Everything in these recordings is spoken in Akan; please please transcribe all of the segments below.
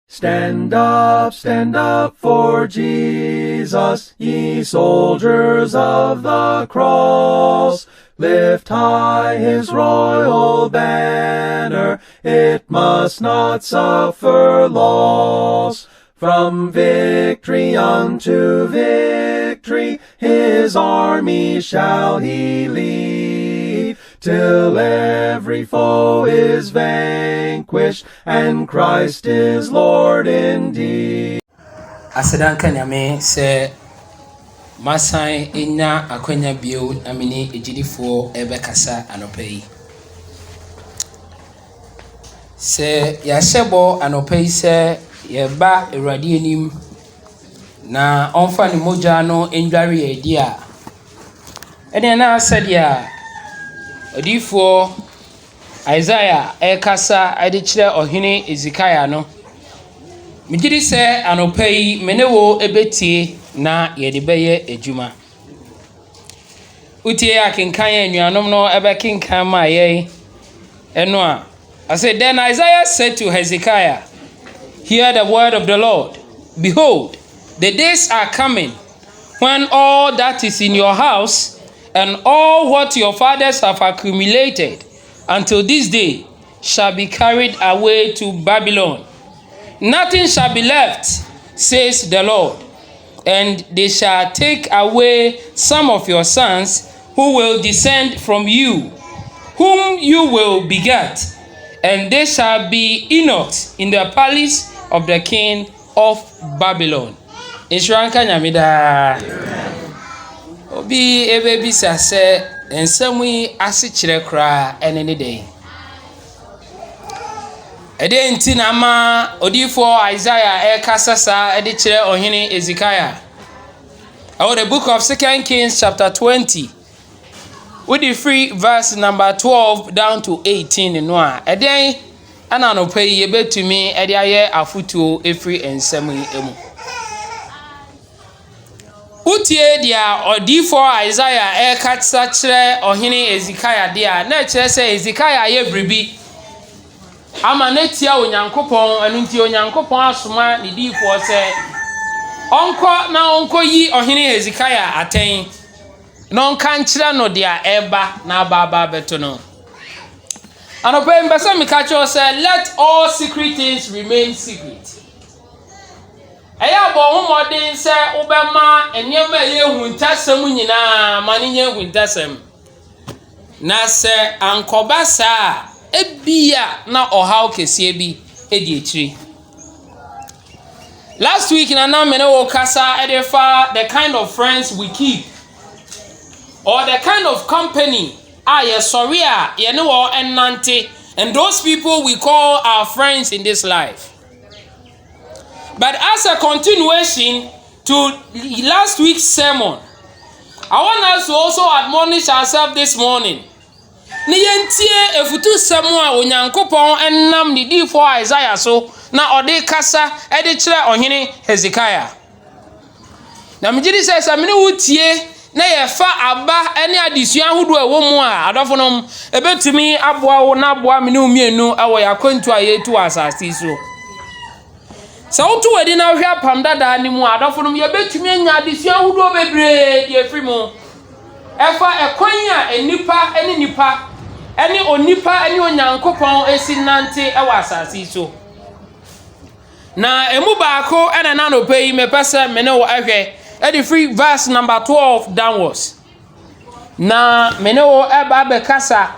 Stand up for Jesus, ye soldiers of the cross. Lift high his royal banner, it must not suffer loss. From victory unto victory, his army shall he lead, till every foe is vanquished, and Christ is Lord indeed. Asadan kanyame se masai enya akwanya bio na mini ejidifo ebekasa anopai se yasebo anopai se yeba ewrade anim na onfa ni moja no endware edi a ene na asadia odifo Isaiah ekasa ade kire ohene Ezekiah no Mijiri se anopai menewo ebetie na yede beye ejuma. Utie akenkan anuanom no ebekenkan ma ye eno a. I said, then Isaiah said to Hezekiah, hear the word of the Lord. Behold, the days are coming when all that is in your house and all what your fathers have accumulated until this day shall be carried away to Babylon. Nothing shall be left, says the Lord, and they shall take away some of your sons who will descend from you, whom you will beget, and they shall be eunuchs in the palace of the king of Babylon. Insuranka nyamida. Obi ebebi sase ensemi asichire kra enene dey. Ede nti na ma odifo Isaiah ekasasa ede kire ohene Ezekiah. The book of 2 Kings chapter 20. With the free verse number 12 down to 18 no a. Ede ana no pay ye betumi ede aye afutuo efri ensem emu. Utie dia odifo Isaiah ekatsa kire ohene Ezekiah dia na kire se Ezekiah ye bribi ama netia onyankopon anu nti onyankopon asoma ne difo se onko yi ohene Hezekiah aten no nka nkyira no dia eba na baba beto no anope mbesa mikacho say let all secret things remain secret. Eya bo homodin se ubema enyema ye huntasem nyina mane nye huntasem na se ankobasa ebia na ohaw kese bi edi ekiri. Last week na mene wo kasa edefa the kind of friends we keep or the kind of company sorry ye ne wo enante, and those people we call our friends in this life. But as a continuation to last week's sermon, I want us to also admonish ourselves this morning. Ni yentie efutu semu a onyankopon enam ni difo Isaiah so na ode kasa ede kire ohene Hezekiah. Na mjidi se samene wutie na ye fa aba ene adesua hudu ewo mu a adofonom ebetumi aboa wo na aboa mene umienu ewo yakwantu ayetu asasi so. Sa otu wedi na hwa pam dada ni mu adofonom ye betumi anya adesua hudu bebre die frimu. Efa ekwan a enipa eni nipa eni onipa eni onyankopon esi nante ewa asasi so. Na emu baako ena na no pay me pese me ne wo ahwe edi free verse number 12 downwards. Na me ne wo eba be kasa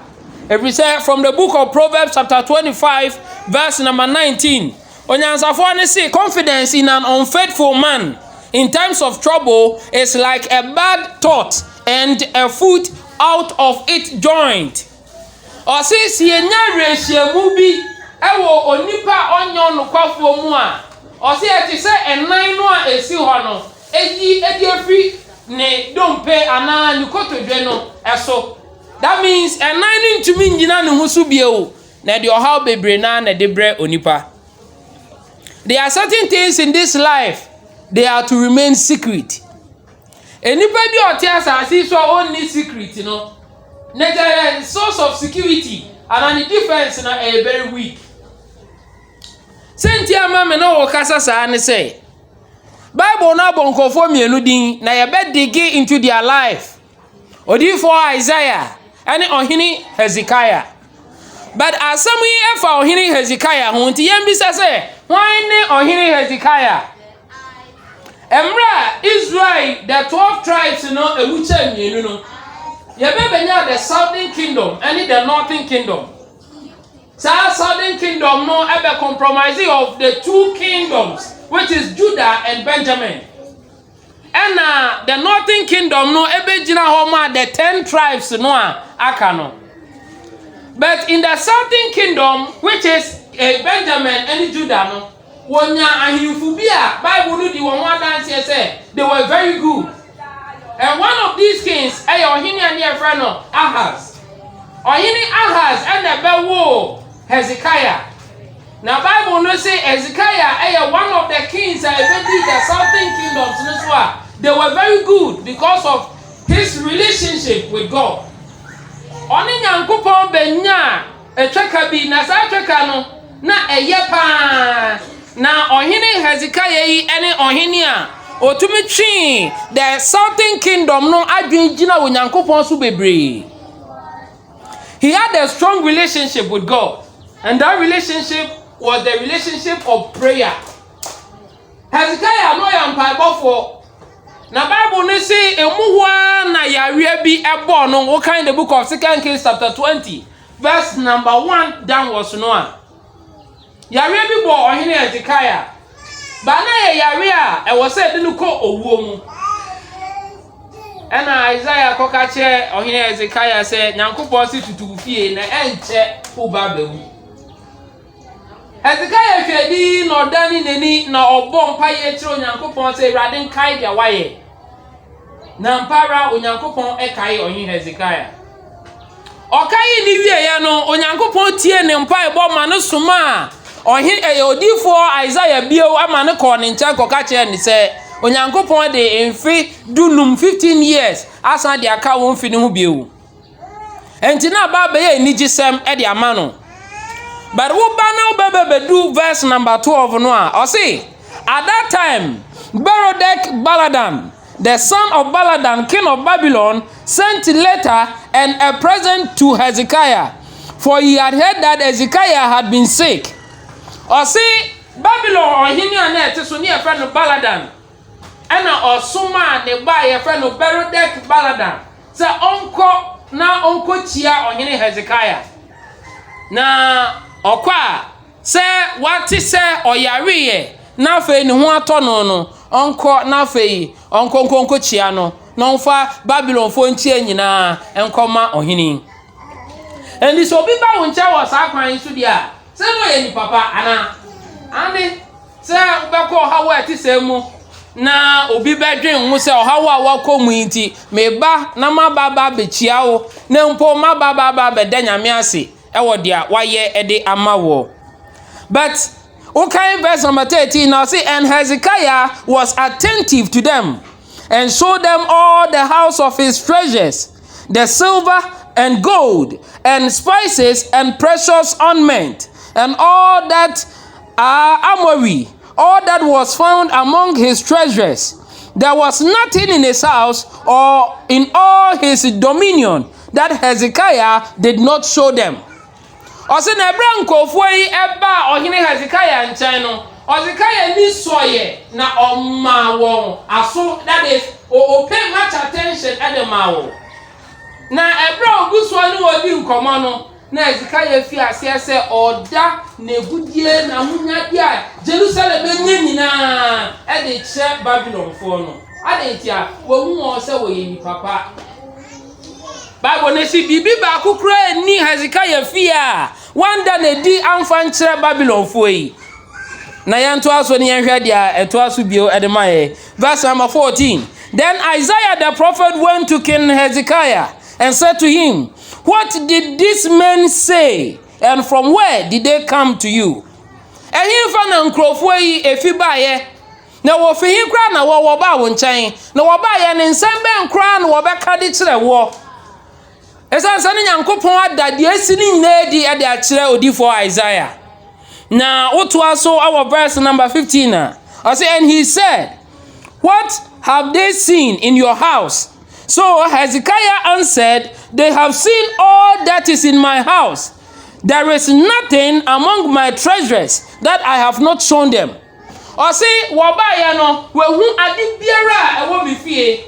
every say from the book of Proverbs chapter 25 verse number 19. Onyansafo ne say confidence in an unfaithful man in times of trouble is like a bad thought and a foot out of its joint. Or says si enya rehyiamu bi ewo onipa onyo no kwafo mu a or say eti se enan no a esi ho no edi afri ne dompe ana ni kotodwe no eso. That means enan ntumi nyina ne husu bie o na de ohaw bebre na na de bre onipa. There are certain things in this life they are to remain secret. Enipa bi ote asasi so only secret no. The source of security and the defense na very weak. senti ama me no wo kasa saa ne say Bible na bonkofo mienu din na ye be dig into their life odifo Isaiah and ohini Hezekiah. But asem yi efa ohini Hezekiah ho nti yem bi say why ne ohini Hezekiah emra Israel the 12 tribes no ewucha mienu no ye be benya the southern kingdom and the northern kingdom. Southern kingdom no ebe compromising of the two kingdoms which is Judah and Benjamin. And the northern kingdom no ebe jina homa the 10 tribes no aka no. But in the southern kingdom which is Benjamin and Judah no wonya ahimfu bia Bible no di won dance say they were very good. And one of these kings ohini and your friend no Ahaz. Ohini Ahaz and the bewo Hezekiah. Now Bible no say Hezekiah one of the kings that the southern kingdoms. They were very good because of his relationship with God. Oni nyankopon benya etweka bi na sa tweka no na eye pa na ohini Hezekiah yi ene ohini a otumi twi the southern kingdom no adwen gina wo nyankopon so bebre. He had a strong relationship with God, and that relationship was the relationship of prayer. Hezekiah no yam paibofo na Bible no say emuhua na yare bi ebo no wo kind the book of 2 Kings chapter 20 verse number 1 downwards no a yare bi bo ohene Hezekiah ba na yare a e wo say de no ko owuo mu ena Isaiah ko ka che ohene Hezekiah say nyankopon si tutu fie na enche uba bawu. Hezekiah hwedi no dani neni na obom paye chiro nyankopon say radin kai dia waye na mpara onyankopon ekai ohene Hezekiah okai ni wie ya no onyankopon tie ne mpa ebo ma no soma ohene odifo Isaiah bio ama ne ko ne ncha ko ka che ni say onyankopon de enfi dunum 15 years asa de aka won fi ne ho bio enti na ba be ye nigisem e de ama no. But wo bana do verse number 12 no a say at that time Berodach Baladan the son of Baladan king of Babylon sent a letter and a present to Hezekiah, for he had heard that Hezekiah had been sick. Say Babylon ohini ana eteso ne e friend Baladan ana osuma ne ba ye friend Berodach Baladan say onko chia ohini Hezekiah na okwa se wati se oyariye na fe ni ho atono no onko na fe onko chia no no mfa Babylon fo ntia nyina enkoma ohini endi so bi ba woncha wo sa kwan su dia se no ye ni papa ana ande se ubeko hawo ati se mu na obi bedwen mu se hawo awako mu nti me ba na ma baba be chia wo na mpo ma baba be danyame ase ewo dia waye ede amawo. But okay, verse number 13 now say, and Hezekiah was attentive to them and showed them all the house of his treasures, the silver and gold and spices and precious ornament and all that armory, all that was found among his treasures. There was nothing in his house or in all his dominion that Hezekiah did not show them. Ose na ebra nkofo yi eba ohene Hezekiah nchen no Hezekiah ni soye na omma won aso, that is o pay much attention at the mawo na ebra oguso ni wodi nkomo no na Hezekiah fi ase se oda na egudie na hunya dia Jerusalem nyina e de che Babylon fo no ade tia wo hu o se wo yi papa Bible ne si bibi ba kukura ni Hezekiah fia wanda ne di amfa nkyere Babylon foi na yanto aso ne yanhwe dia eto aso bio edemaye. Verse number 14. Then Isaiah the prophet went to King Hezekiah and said to him, what did these men say, and from where did they come to you? Ehimfa na nkrofo yi efibaye na wo fihi kra na wo ba wo nkyɛn na wo ba ye ne nsɛm bɛ nkra na wo bɛka de kyerɛ wo esan sane nyankopɔn ada de asini nyina di ade a kyerɛ odifo Isaiah. Now, what was so our verse number 15? I say, and he said, what have they seen in your house? So Hezekiah answered, they have seen all that is in my house. There is nothing among my treasures that I have not shown them. I say, wabaya no, we hu adi biara e wo bi fie.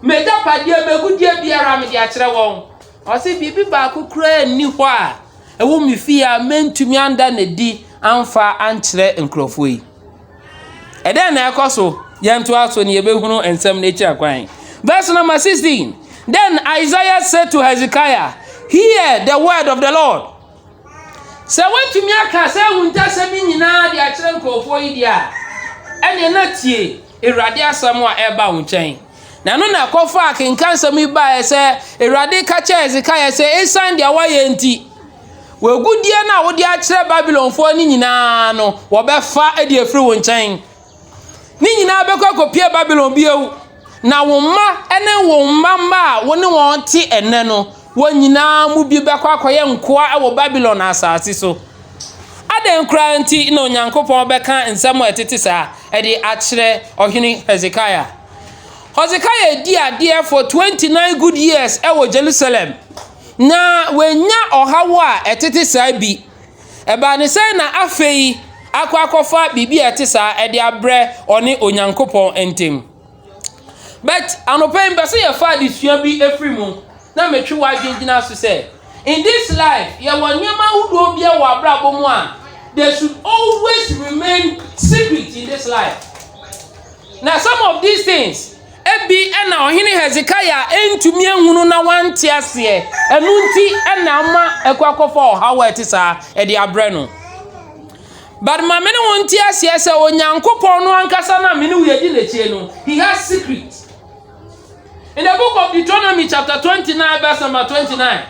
Me da padie megudie biara me dia kire won. I say bibi ba ku kura ni ho a e wo mi fie a mentumi anda na di amfa ankire nkrofo yi. E den na ekoso yento aso ne yebehunu ensem na echi akwan. Verse number 16. Then Isaiah said to Hezekiah, hear the word of the Lord. Say what to me aka say wunta semi nyina de akire nkrofo yi dia. Ene na tie Erade asam a eba wo nchen. Na no na kofa akenkan sami ba ese Erade ka che Hezekiah se esan de awaye nti. Wegudie na wo de akire Babylon fo ni nyina no wo be fa e de afiri wo nchen. Ni nyina be kopie Babylon biewu. Na wo ma ene wo mama wo ne won ti ene no wo nyina mu bi be kwakoye nkoa e wo Babylon asase so. Aden kra nti na Onyankopon be kan nsem etete sa e de akire ohini Hezekiah. Hezekiah di ade for 29 good years e wo Jerusalem. Na wenya ohawo a etete sa bi. E ba ne say na afei akwakofa bibi etesa e de abre oni Onyankopon entem. But anopen be say ye fa di sua bi efrimu na metwe wa dwengina so say in this life ye wonyama hudo bia wa abrabo mu a there should always remain secret in this life. Now some of these things ebi na ohini Hezekiah entumi ehunu na wanti ase enunti na ama ekwakofa ohawa etesa e de abre no. But ma mene wonti ase se Onyankopon no ankasa na mene uyedi lechie no he has secret. In the book of Deuteronomy chapter 29 verse number 29.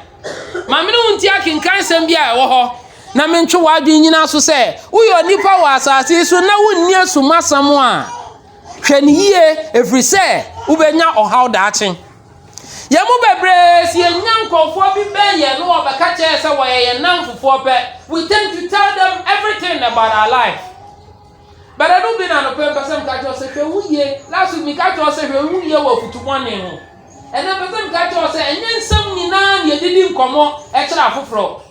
Ma mene wonti akinkan sem bia e wo ho na mentwe wadwen nyina so se uyo nipa wa asase so na wonni asumasam a hweniye every say ubenya ohaw daachen. Ye mu bebre si enyankofo bi be ye no obeka che se wo ye namfofo pe we tend to tell them everything about our life. But I don't be na no person ka cho se hwuye last week ka cho se hwuye wo futumone ho. And then person ka cho se enyensam nyina ye didi nkomo e kira afoforo.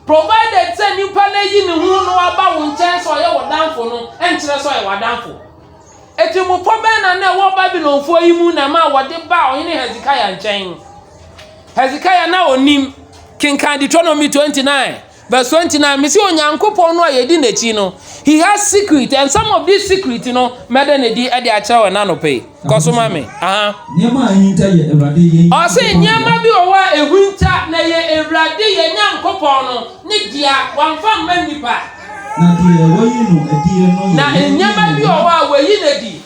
Provided say nipa na yi ne hu no aba wo nchen so ye wo danfo no enkire so ye wo danfo. Etimu pobe na wo Babylon fo yi mu na ma wo de ba ohini Hezekiah nchen. Hezekiah na onim kinkan Deuteronomy 29 verse 29 misi Onyankopon no ayedi nachi no he has secret and some of these secret no mede na di e de acha na no pay koso mame nyama ayinta ye Ewrade ye o se nyama bi o wa ehunta na ye Ewrade ye Nyankopon no ne dia wanfa manipa na die woyi no adie no na nyama bi o wa wayi na di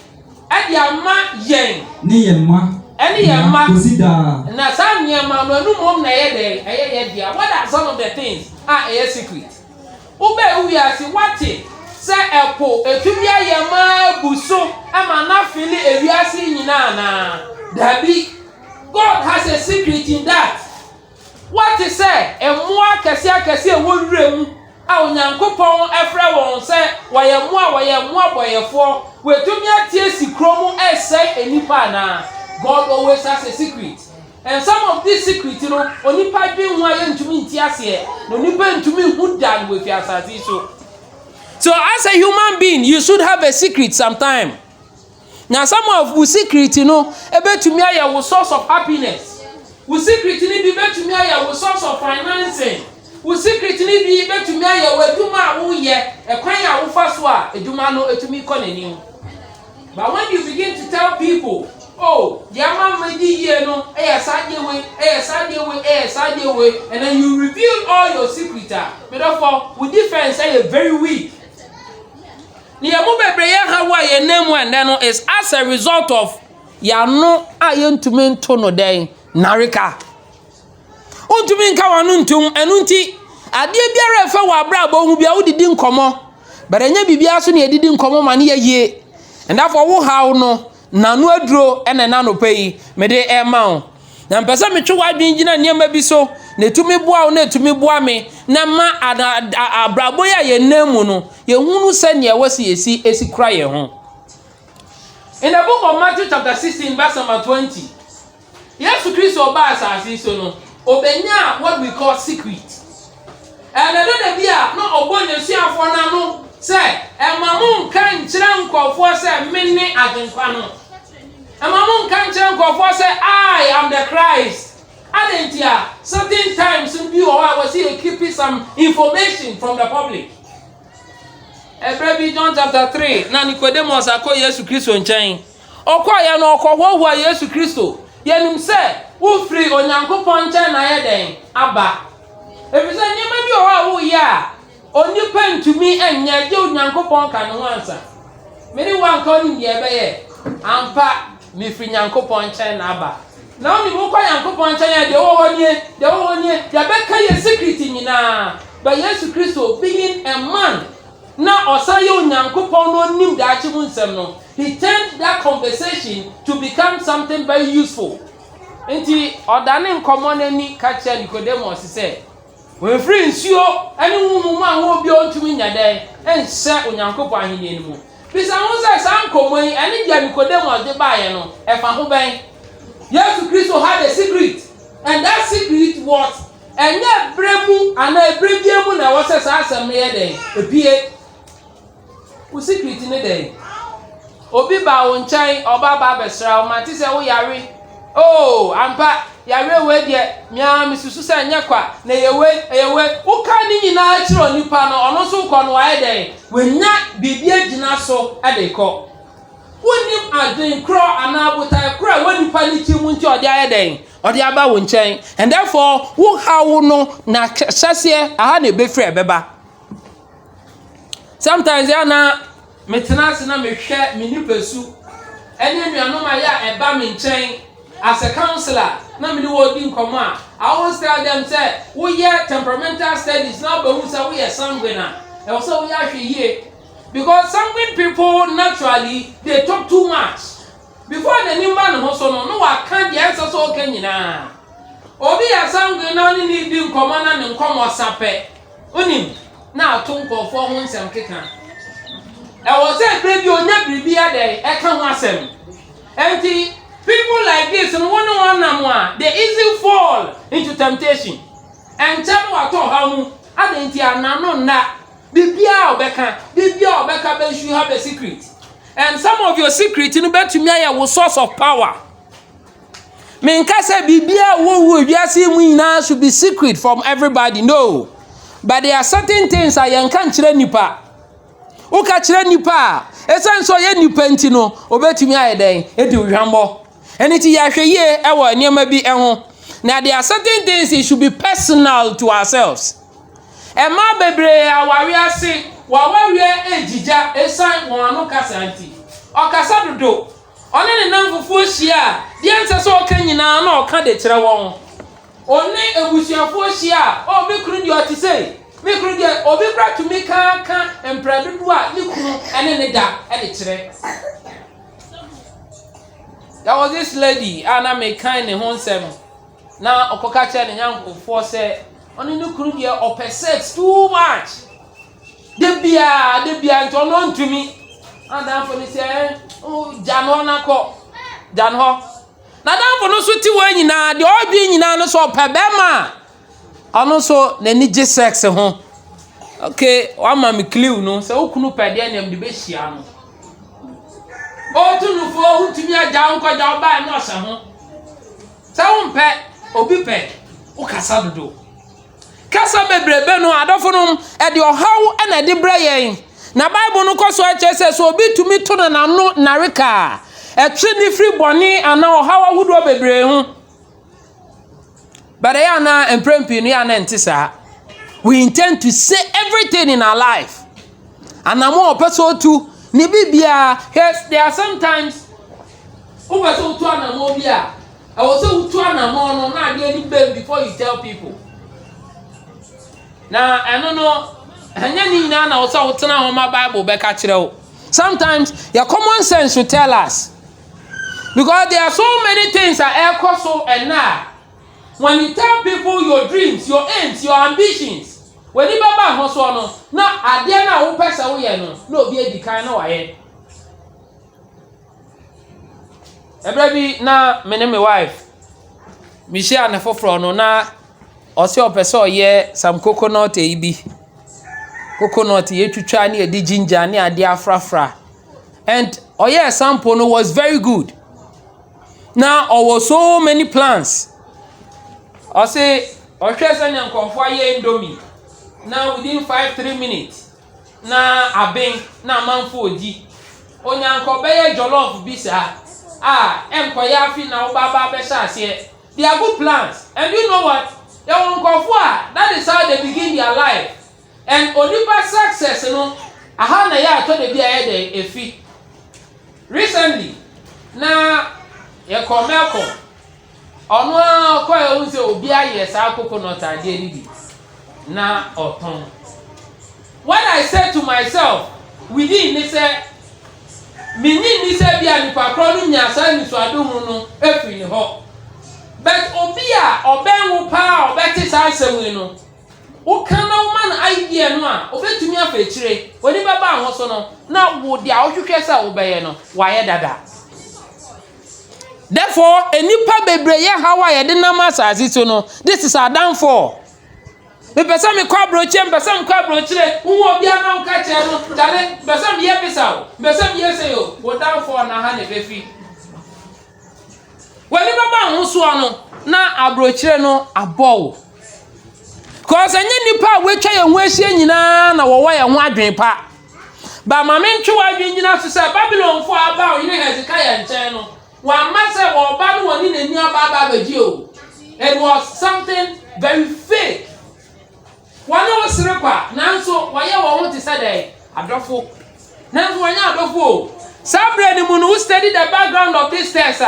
e de ama yen ne ye ma any yama kosida na sam nyama no anu mom na ye de ye dia. What are some of the things a secret ube uwiasi wati se epo etubia yama buso ama na fili ewiasi nyina na dabi. God has a secret in that. What is say emua kese wonrem a Onyankopon efre won se wayemua boyefo wetumia tie sikromu ese enipa na. God always has a secret. And some of these secrets, you know, onipa bi hu aye ntumi ntiase no nipa ntumi hu dan with your asase so as a human being you should have a secret sometime. Now some of the secret, you know, ebetumi aye wo source of happiness. We secret ni bi betumi aye wo source of financing. We secret ni bi betumi aye wo aduma wo ye ekwan ya wo fa so a aduma no etumi ko nanim. But when you begin to tell people, oh, yama medi ye no, sadewe, and then you reveal all your secrets. But therefore, with difference, say very weak. Niyamu bebreye hawa ye name and then is as a result of ya no ayentumento no den narika. Untumi nka wanu ntum enunti adie biara efa wa brabo hu bia udidi nkomo. But enya bibia so ne edidi nkomo ma ne ye. And therefore wo haw no nanu aduro ene nano pei mede ema o na mpesa metwe wadwen gina niam bi so ne tumi boa wo na tumi boa me na ma abrabo ya ye namu no ye hunu se ne wasi esi kura ye ho. In the book of Matthew chapter 16 verse number 20, Yesu Kristo ba asase so no obenya what we call secret. And I don't know no ogbonye suafo na no say emamu kan kire nkofo say menne agenkwa no. Emamu kan kire nkofo say I am the Christ. Adentia certain times in view I was here keeping some information from the public. Ebrebi John chapter 3 na Nicodemus akọ Yesu Kristo nchen. Okwa ya no okwo Yesu Kristo. Yenim se wo free Onyankopon nchen na ye den aba. Ebise nyema bi o wo ya onipa ntumi enya je Onyankopon ka no ansa. Meni wan ka oni ye be ye ampa mi free Nyankopon nchen na aba. Na oni wo kwa Nyankopon nchen ya de wo honye ya be ka ye secret nyina. But Yesu Kristo being a man na osaye Onyankopon no nim da achi mu nsem no, he turned that conversation to become something very useful. Enti odane nkomo nani ka che Nicodemus say we free nsuo ani humu a ho bi ontumi nyade ense Onyankopon ahene ni mu. Bisa ho say san nkomo yi ani dia Nicodemus de baaye no e fa ho ben. Yesu Kristo had a secret, and that secret was enye bremu ana ebrebiemu na wo say sa asem ne ye den epie. Wo secret ne den obi ba wo nkyai oba ba besra wo mate se wo yare oh ampa yare we de mia misusu se nyakwa na yewe wo ka ni nyina kiro nipa no ono so ko no aye den wenya bibia gina so adeko wonim adwen kro ana botai kro wonipa ni timu nti ode aye den ode aba wo nkyai, and therefore wo hawo no na hyase aha na ebefre beba. Sometimes yana metenase na mehwe menipesu ene nuanom aya eba me nchen as a counselor na me wo di nkomo a I always tell them say we hear temperamental studies now but who say we are sanguine and also we are here because sanguine people naturally they talk too much before the new man ho so no wa kan the answer so kan nyina obi ya sanguine na ni di nkomo na ne nkomo sape onim na atonkofo ho nsem keka. I was saying, baby, you never be a day. I can't ask them. And people like this, and one, they easily fall into temptation. And tell what how I didn't hear none that. Bibia Obeka, you have a secret. And some of your secrets, in bet to me, are source of power. Menkasa Bibia, who you see me now should be secret from everybody. No. But there are certain things I can't tell nipa. Uka chire nipa esan so ye nipa nti no obetumi aye den edi hwambo eniti ya hwe ye ewo niema bi eho na there are certain things it should be personal to ourselves. Ema bebre aware ase wawawe ejija esan won anu kasa nti okasa dodo one ne namfufu hia de nse so okanyina na oka de kire won one ebusuafo hia obi kru di otise me kru de obi kra to me kan empradudu a ni kru ene ne da e de kire. There was this lady ana me kan ne honsem na okoka che ne nyankofo se oni ni kru de opposite too much de bia nto no ntumi and dan for ni se jano na ko janho na dan for no so ti wa nyina de obi nyina no so pebema ano so na ni je sex ho. Okay, one mama clue no se okunu pede na mde be hia no o tunu fo hutumi aja nko ja oba na ose ho se won pe obi pe o kasa dodo kasa bebrebe no adofo no e de ohaw e na de brayen na bible no koso a chese so obi tumi to na no nareka e twe ni free boni ana ohaw ahudo bebre ho. But we intend to say everything in our life. And I'm more person to Nibibia. Yes, there are sometimes over so to Anamobia. I was so to Anamon not getting bail before you tell people. Now I don't know. And also turn on my Bible back at you. Sometimes your common sense will tell us. Because there are so many things that air so and now. when you tell people your dreams, your aims, your ambitions, when you baba ho so no na ade na wo pesa wo ye no na obi edikan na waye ebra bi na me ne me wife mi share na foforo no na o se opese oye some coconut bi coconut ye twitwa na edi ginger na ade afrafra and oye sample no was very good. Now there were so many plans. I say Oshesa nyankonfo aye indomie. Now within 5-3 minutes na abeng na manfo oji. Onyanko beye jollof bisa. Enkoya afi na obaba be sase. They are good plans. And you know what? That is how they begin their life. And onipa success no aha na ya to de bia ye efi. Recently na ye komelko ono ko e unse obi aye sa coconut ade ni na oton. When I said to myself within me say mini ni say bia ni pakro no nya sa ni so adom no efi ni ho. But obi a oben wo pa obeti sa asem no o kan na woman idea no a obetumi afa kire oni baba ho so no na wo dia wo hwehwe sa wo beye no waye dada. Therefore enipa bebre ye hawa ye de na masase so no this is our downfall. Me pesa me kwa broche mpesa me kwa brochire wo obi ana wo ka kire no dale pesa me ye pesa wo pesa me ye say yo wo downfall na ha ne befi. Wani baba ho so no na abrochire no abọ. Cause enye nipa wetwa ye ho ahie nyina na wo wa ye ho adwen pa. Ba ma me ntwe wa adwen nyina so say Babylon fo aba o yine Hezekiah nchen no. Wa ma say wo ba no woni na ni aba baji o. It was something very fake. One was rekwa nanso wa ye wo ho te say dey adofo. Nanso wanya adofo. Sabre ni mu no study the background of this text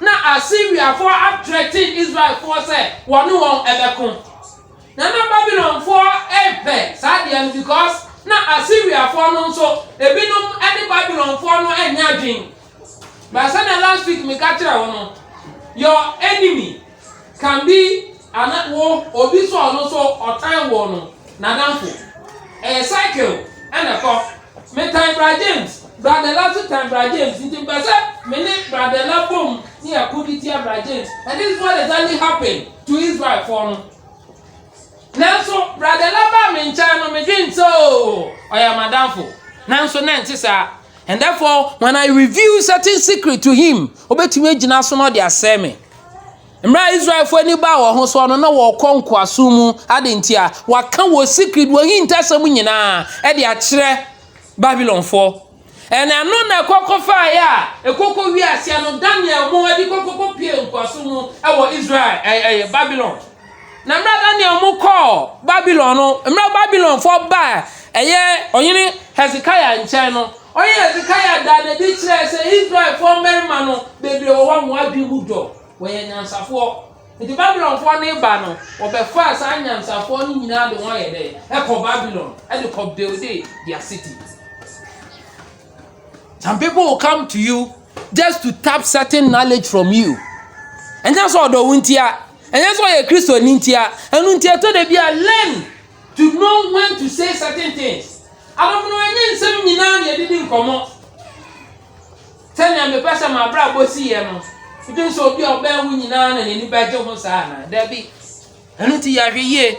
na Assyria for attracting Israel for say one ebekun. Na Babylon for epe sadian because na Assyria for no so ebinum any Babylon for no enya dwin. But say last week me catch no your enemy can be an obi so no so otan wo no na danfo. Cycle and a cop me time Brother James brother last time Brother James into person me brother la boom near Kuditia Brother James. And this is what exactly happened to Israel for no. Now so brother laba me nchano me dream so oya madamfo. Now so na ntisa. And therefore when I reveal certain secret to him, obetumi agina so no de aseme. Mra Israel for ni ba wo ho so no na wo konko asumu adentia wa kan wo secret wo hintasam nyina e de a kire Babylon for. And I know na kokofa ya ekoko wi asia no Daniel mo adi kokoko pie nkwasumu e wo Israel Babylon. Na mra Daniel mo call Babylon no mra Babylon for ba eye oyini Hezekiah nchen no oyin Hezekiah da na di kire say Israel for merima no bebre wo wa mo adi mudo we nyansafo nti Babylon for na ba no obefa sa nyansafo ni nyina de won ye de e ko Babylon e de ko build their city. Some people will come to you just to tap certain knowledge from you. And that's all the wintia. And that's why a Christian nintia. And untia to the be learn to know when to say certain things. I don't know any some you didn't come up. Tell me person my brother see no. You don't so be a bear winning and any badger was there be. And until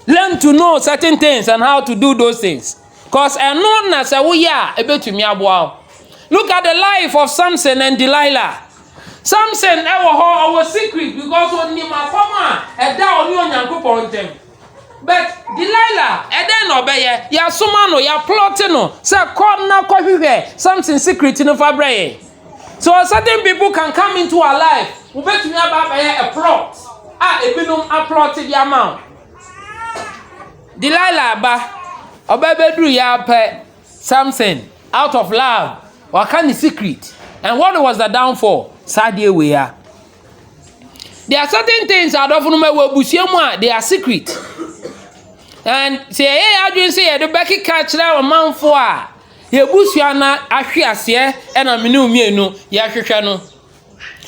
learn to know certain things and how to do those things. Because I know na say we are able to me aboa. Look at the life of Samson and Delilah. Samson our secret because only my farmer and down on Yankopon them. But Delilah, and then obey ya sumano, ya plotino, say corner coffee, something secret in the fabric. So certain people can come into our life. We bet me about a plot. A binum a plot the amount. Delilah ba obebedru ya pe Samson out of love. What kind of secret? And what was the downfall? Sadie we are. There are certain things that often they are secret. And say, hey, I just say the Becky catch that a man for ye busiana ashiasie and a minu mienu, yashano.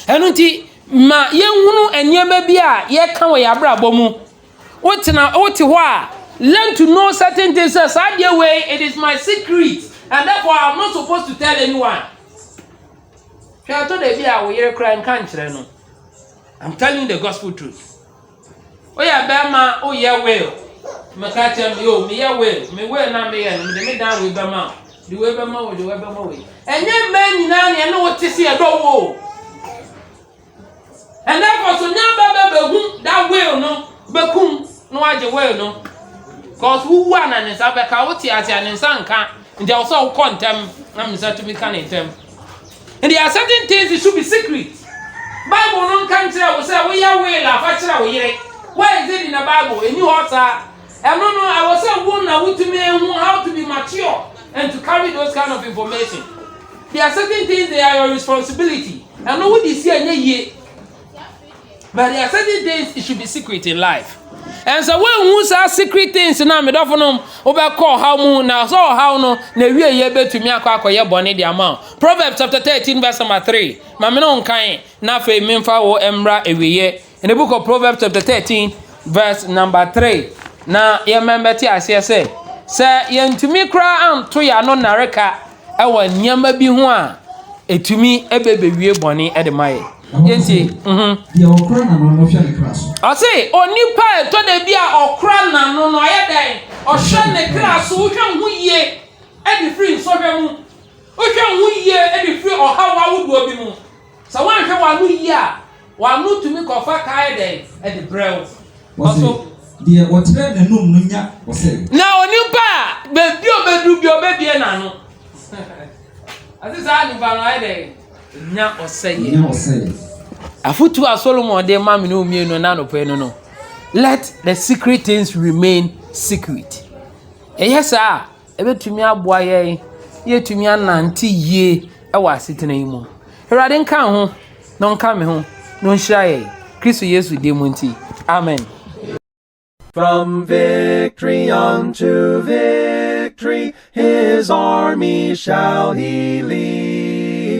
And unti ma yenhunu enyema bi a ye kan wo yabrabo mu wote ho a learn to know certain things that way it is my secret and therefore I'm not supposed to tell anyone. Hwɛ to de bi a wo yere kra nka nkyerɛ no. I'm telling you the gospel truth. Oya bema o ye will. Me ka tell yo me ye will. Me will na me ye. Me me down we bema. The way bema we the way bema we. Enye man nyina na no wote se e do wo. And therefore so nya baba behu that will no bekum no age will no. Cause who one and nsa be ka wote ase an nsa nka. Nde wo so kontem na me say to me kan entem. And there are certain things that should be secret. Bible no can tell we say we are will afa kira we yere. Why is it in the Bible? And you also I don't know, I was saying one now to me how to be mature and to carry those kind of information. There are certain things they are your responsibility. I know what this year, but there are certain things it should be secret in life. And so when we say secret things now me don't know over call how moon now so how no na we ye be to me akwa ye bone the amount. Proverbs chapter 13 verse number 3. Mame no nkan na fe memfa wo emra ewiye. In the book of Proverbs chapter 13 verse number 3. Na ye member ti ase say yentumi kra anto ya no nareka ewa nyama bi ho a etumi ebebewie bone e de maye. Yenti Ye okra na no hwe ne kra so. I say onipa to de bia okra na no aye den o hwe ne kra so wo hwe hu ye e de free so hwe mu wo hwe hu ye e de free o hawa wo do bi mu so wan hwe wa no ye a wa no tumi kofa kai den e de brew also de wotre na num no nya wo say na onipa be bi obedu bi obedie na no ati sa ni ba no aye den nya oseye afutu a Solomon de mami no mienu na no pe no let the secret things remain secret yes sir ebetumi aboa ye tumi anante ye e wa asetena yi mu Herade nka ho no nka me ho no nhira ye Kristo Yesu de mu nti amen. From victory unto victory his army shall he lead.